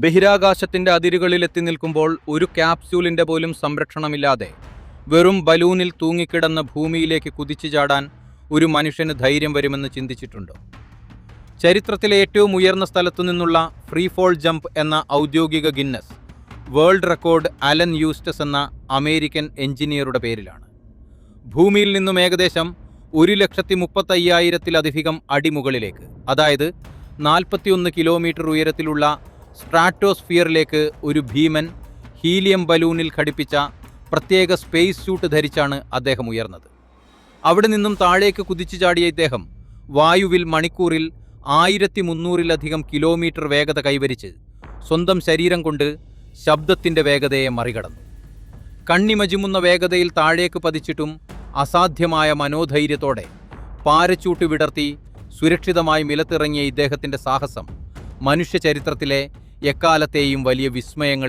ബഹിരാകാശത്തിന്റെ അതിരുകളിൽ എത്തി നിൽക്കുമ്പോൾ ഒരു ക്യാപ്സ്യൂളിന്റെ പോലും സംരക്ഷണമില്ലാതെ വെറും ബലൂണിൽ തൂങ്ങിക്കിടന്ന ഭൂമിയിലേക്ക് കുതിച്ചു ചാടാൻ ഒരു മനുഷ്യന് ധൈര്യം വരുമെന്ന് ചിന്തിച്ചിട്ടുണ്ടോ? ചരിത്രത്തിലെ ഏറ്റവും ഉയർന്ന സ്ഥലത്തു നിന്നുള്ള ഫ്രീ ഫോൾ ജമ്പ് എന്ന ഔദ്യോഗിക ഗിന്നസ് വേൾഡ് റെക്കോർഡ് അലൻ യൂസ്റ്റസ് എന്ന അമേരിക്കൻ എഞ്ചിനീയറുടെ പേരിലാണ്. ഭൂമിയിൽ നിന്നും ഏകദേശം 1,35,000-ലധികം അടി മുകളിലേക്ക്, അതായത് 41 കിലോമീറ്റർ ഉയരത്തിലുള്ള സ്ട്രാറ്റോസ്ഫിയറിലേക്ക് ഒരു ഭീമൻ ഹീലിയം ബലൂണിൽ ഘടിപ്പിച്ച പ്രത്യേക സ്പേസ് സ്യൂട്ട് ധരിച്ചാണ് അദ്ദേഹം ഉയർന്നത്. അവിടെ നിന്നും താഴേക്ക് കുതിച്ചു ചാടിയ ഇദ്ദേഹം വായുവിൽ മണിക്കൂറിൽ 1300-ലധികം കിലോമീറ്റർ വേഗത കൈവരിച്ച് സ്വന്തം ശരീരം കൊണ്ട് ശബ്ദത്തിൻ്റെ വേഗതയെ മറികടന്നു. കണ്ണിമജിമുന്ന വേഗതയിൽ താഴേക്ക് പതിച്ചിട്ടും അസാധ്യമായ മനോധൈര്യത്തോടെ പാരച്യൂട്ട് വിടർത്തി സുരക്ഷിതമായി നിലത്തിറങ്ങിയ ഇദ്ദേഹത്തിൻ്റെ സാഹസം മനുഷ്യ ചരിത്രത്തിലെ എക്കാലത്തെയും വലിയ വിസ്മയങ്ങൾ